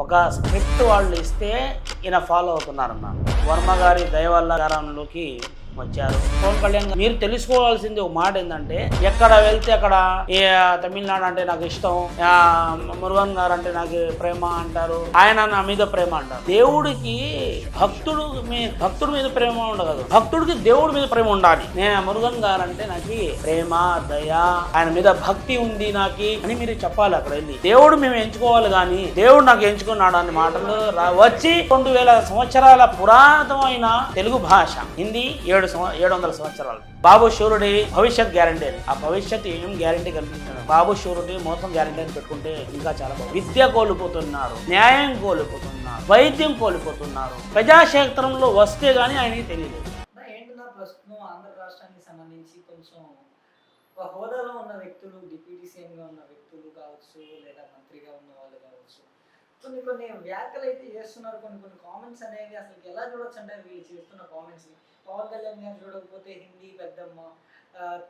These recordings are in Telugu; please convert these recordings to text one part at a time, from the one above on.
ఒక స్క్రిప్ట్ వాళ్ళు ఇస్తే ఈయన ఫాలో అవుతున్నారన్న. వర్మ గారి దయవల్లగారంలోకి వచ్చారు. పవన్ కళ్యాణ్ మీరు తెలుసుకోవాల్సింది ఒక మాట ఏంటంటే, ఎక్కడ వెళ్తే అక్కడ తమిళనాడు అంటే నాకు ఇష్టం, మురుగన్ గారు అంటే నాకు ప్రేమ అంటారు, ఆయన నా మీద ప్రేమ అంటారు. దేవుడికి భక్తుడి మీద ప్రేమ ఉండదు, భక్తుడికి దేవుడి మీద ప్రేమ ఉండాలి. నేను మురుగన్ గారు అంటే నాకు ప్రేమ దయ, ఆయన మీద భక్తి ఉంది నాకు అని మీరు చెప్పాలి. అక్కడ వెళ్ళి దేవుడు మేము ఎంచుకోవాలి కానీ దేవుడు నాకు ఎంచుకున్నాడు అనే మాటలు వచ్చి 2000 సంవత్సరాల పురాతనమైన తెలుగు భాష హిందీ 700 సంవత్సరాలు. బాబు షూరుడి భవిష్యత్ గ్యారంటీ, ఆ భవిష్యత్ ఏం గ్యారంటీ కల్పిస్తున్నారు. బాబు షూరుడి మోసం గ్యారంటీ అని పెట్టుకుంటే ఇంకా చాలా బాగుంది. విద్య కోల్పోతున్నారు, న్యాయం కోల్పోతున్నారు, వైద్యం కోల్పోతున్నారు. ప్రజాక్షేత్రంలో వస్తే గానీ ఆయనకి తెలియదు. ఏంటన్నా ప్రస్తుతం ఆంధ్ర రాష్ట్రానికి సంబంధించి కొంచెం ఒక హోదాలో ఉన్న వ్యక్తులు, డిప్యూటీ సీఎంగా ఉన్న వ్యక్తులు కావచ్చు, లేదా మంత్రిగా ఉన్న వాళ్ళు కావచ్చు, కొన్ని వ్యాఖ్యలు అయితే చేస్తున్నారు. కొన్ని కామెంట్స్ అనేవి అసలు ఎలా చూడొచ్చు అంటే, వీళ్ళు చేస్తున్న కామెంట్స్ పవన్ కళ్యాణ్ గారు చూడకపోతే హిందీ పెద్దమ్మ,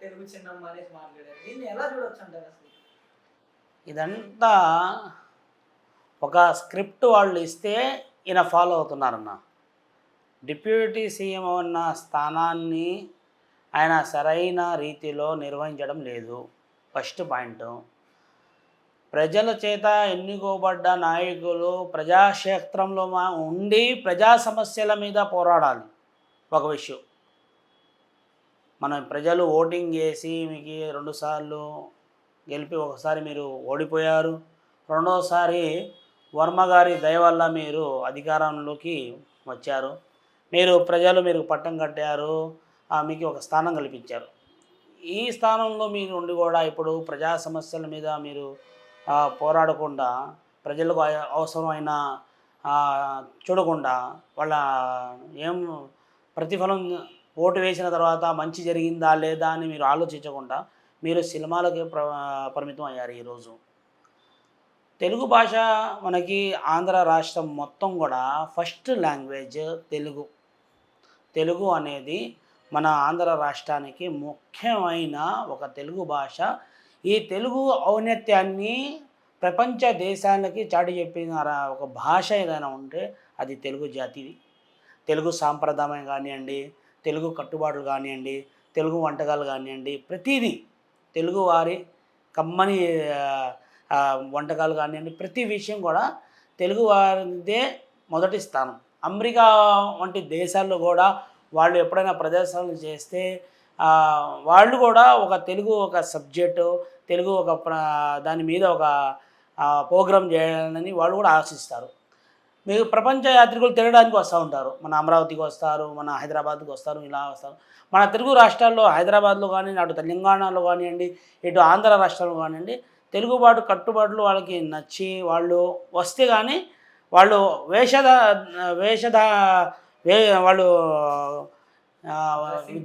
తెలుగు చిన్నమ్మ అనేసి మాట్లాడారు. దీన్ని ఎలా చూడొచ్చు అంటారు అసలు? ఇదంతా ఒక స్క్రిప్ట్ వాళ్ళు ఇస్తే ఈయన ఫాలో అవుతున్నారన్న. డిప్యూటీ సీఎం ఉన్న స్థానాన్ని ఆయన సరైన రీతిలో నిర్వహించడం లేదు. First point. ప్రజల చేత ఎన్నుకోబడ్డ నాయకులు ప్రజాక్షేత్రంలో ఉండి ప్రజా సమస్యల మీద పోరాడాలి. ఒక విషయం, మనం ప్రజలు ఓటింగ్ చేసి మీకు 2 సార్లు గెలిపి ఒకసారి మీరు ఓడిపోయారు, రెండోసారి వర్మ గారి దయ వల్ల మీరు అధికారంలోకి వచ్చారు, ప్రజలు మీరు పట్టం కట్టారు, మీకు ఒక స్థానం కల్పించారు. ఈ స్థానంలో మీరు ఉండి కూడా ఇప్పుడు ప్రజా సమస్యల మీద మీరు పోరాడకుండా, ప్రజలకు అవసరమైన చూడకుండా, వాళ్ళ ఏం ప్రతిఫలం ఓటు వేసిన తర్వాత మంచి జరిగిందా లేదా అని మీరు ఆలోచించకుండా మీరు సినిమాలకే పరిమితం అయ్యారు. ఈరోజు తెలుగు భాష మనకి ఆంధ్ర రాష్ట్రం మొత్తం కూడా ఫస్ట్ లాంగ్వేజ్ తెలుగు అనేది మన ఆంధ్ర రాష్ట్రానికి ముఖ్యమైన ఒక తెలుగు భాష. ఈ తెలుగు ఔన్నత్యాన్ని ప్రపంచ దేశాలకి చాటి చెప్పిన ఒక భాష ఏదైనా ఉంటే అది తెలుగు జాతిది. తెలుగు సాంప్రదాయం కానివ్వండి, తెలుగు కట్టుబాట్లు కానివ్వండి, తెలుగు వంటకాలు కానివ్వండి, ప్రతిదీ తెలుగు వారి కమ్మని వంటకాలు కానివ్వండి, ప్రతి విషయం కూడా తెలుగు వారిదే మొదటి స్థానం. అమెరికా వంటి దేశాల్లో కూడా వాళ్ళు ఎప్పుడైనా ప్రదర్శనలు చేస్తే వాళ్ళు కూడా తెలుగు ఒక సబ్జెక్టు, తెలుగు దాని మీద ఒక ప్రోగ్రాం చేయాలని వాళ్ళు కూడా ఆశిస్తారు. మీకు ప్రపంచ యాత్రికులు తిరగడానికి వస్తూ ఉంటారు. మన అమరావతికి వస్తారు, మన హైదరాబాద్కి వస్తారు, ఇలా వస్తారు. మన తెలుగు రాష్ట్రాల్లో హైదరాబాద్లో కానివ్వండి, అటు తెలంగాణలో కానివ్వండి, ఇటు ఆంధ్ర రాష్ట్రంలో కానివ్వండి, తెలుగుబాటు కట్టుబాట్లు వాళ్ళకి నచ్చి వాళ్ళు వస్తే కానీ వాళ్ళు వాళ్ళు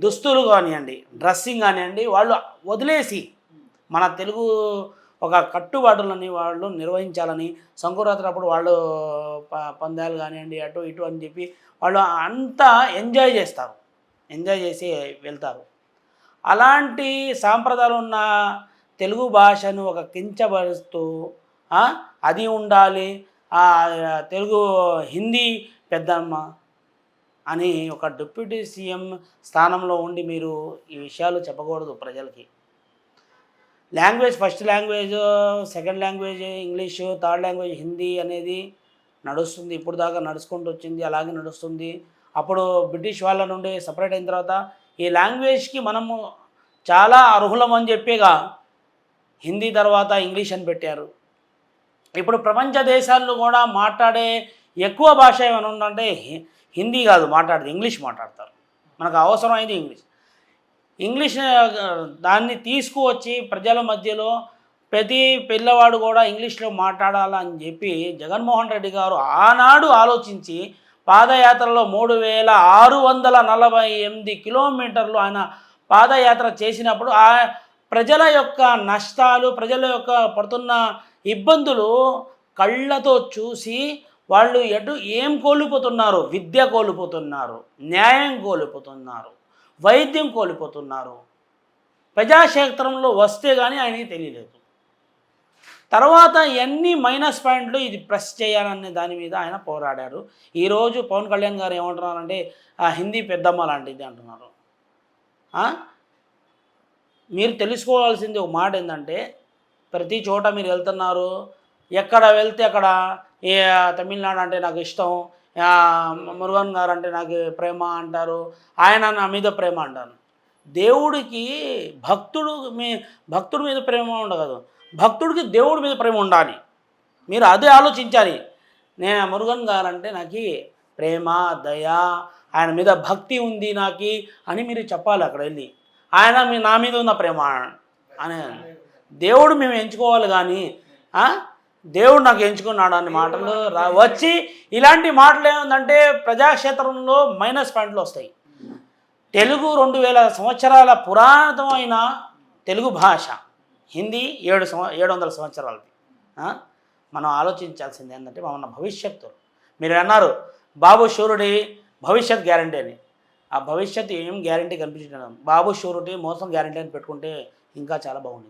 దుస్తులు కానివ్వండి, డ్రెస్సింగ్ కానివ్వండి, వాళ్ళు వదిలేసి మన తెలుగు ఒక కట్టుబాటులని వాళ్ళు నిర్వహించాలని, సంక్రాంతి అప్పుడు వాళ్ళు పందాలు కానివ్వండి అటు ఇటు అని చెప్పి వాళ్ళు అంతా ఎంజాయ్ చేసి వెళ్తారు. అలాంటి సాంప్రదాయాలు ఉన్న తెలుగు భాషను ఒక కించపరుస్తూ అది ఉండాలి, తెలుగు హిందీ పెద్దమ్మ అని ఒక డిప్యూటీ సీఎం స్థానంలో ఉండి మీరు ఈ విషయాలు చెప్పకూడదు ప్రజలకి. Language first language, second language English, third language Hindi అనేది నడుస్తుంది. ఇప్పుడు దాకా నడుచుకుంటూ వచ్చింది, అలాగే నడుస్తుంది. అప్పుడు బ్రిటిష్ వాళ్ళ నుండి సపరేట్ అయిన తర్వాత ఈ లాంగ్వేజ్కి మనము చాలా అర్హులం అని చెప్పేగా హిందీ తర్వాత ఇంగ్లీష్ అని పెట్టారు. ఇప్పుడు ప్రపంచ దేశాల్లో కూడా మాట్లాడే ఎక్కువ భాష ఏమైనా ఉందంటే హిందీ కాదు మాట్లాడదు, ఇంగ్లీష్ మాట్లాడతారు. మనకు అవసరమైంది ఇంగ్లీష్ దాన్ని తీసుకువచ్చి ప్రజల మధ్యలో ప్రతి పిల్లవాడు కూడా ఇంగ్లీష్లో మాట్లాడాలని చెప్పి జగన్మోహన్ రెడ్డి గారు ఆనాడు ఆలోచించి పాదయాత్రలో 3648 కిలోమీటర్లు ఆయన పాదయాత్ర చేసినప్పుడు ఆ ప్రజల యొక్క నష్టాలు, ప్రజల యొక్క పడుతున్న ఇబ్బందులు కళ్ళతో చూసి వాళ్ళు ఏం కోల్పోతున్నారు, విద్య కోల్పోతున్నారు, న్యాయం కోల్పోతున్నారు, వైద్యం కోల్పోతున్నారు. ప్రజాక్షేత్రంలో వస్తే కానీ ఆయనకి తెలియలేదు. తర్వాత ఎన్ని మైనస్ పాయింట్లు ఇది ప్రెస్ చేయాలనే దాని మీద ఆయన పోరాడారు. ఈరోజు పవన్ కళ్యాణ్ గారు ఏమంటున్నారంటే హిందీ పెద్దమ్మ లాంటిది అంటున్నారు. మీరు తెలుసుకోవాల్సింది ఒక మాట ఏంటంటే, ప్రతి చోట మీరు వెళ్తున్నారు, ఎక్కడ వెళ్తే అక్కడ ఏ తమిళనాడు అంటే నాకు ఇష్టం, మురుగన్ గారు అంటే నాకు ప్రేమ అంటారు, ఆయన నా మీద ప్రేమ అంటారు. దేవుడికి భక్తుడి మీద ప్రేమ ఉండదు, భక్తుడికి దేవుడి మీద ప్రేమ ఉండాలి. మీరు అదే ఆలోచించాలి. నేను మురుగన్ గారు అంటే నాకు ప్రేమ, దయ, ఆయన మీద భక్తి ఉంది నాకు అని మీరు చెప్పాలి. అక్కడ వెళ్ళి ఆయన నా మీద ఉన్న ప్రేమ అనే దేవుడు మేము ఎంచుకోవాలి. కానీ దేవుడు నాకు ఎంచుకున్నాడు అనే మాటలు వచ్చి ఇలాంటి మాటలు ఏముందంటే ప్రజాక్షేత్రంలో మైనస్ పాయింట్లు వస్తాయి. తెలుగు 2000 సంవత్సరాల పురాతనమైన తెలుగు భాష, హిందీ 700 సంవత్సరాలది. మనం ఆలోచించాల్సింది ఏంటంటే మన భవిష్యత్తు. మీరు అన్నారు బాబు షూరిటీ భవిష్యత్ గ్యారంటీ అని. ఆ భవిష్యత్తు ఏం గ్యారంటీ కనిపించడం, బాబు షూరిటీ మోసం గ్యారంటీ అని పెట్టుకుంటే ఇంకా చాలా బాగుంది.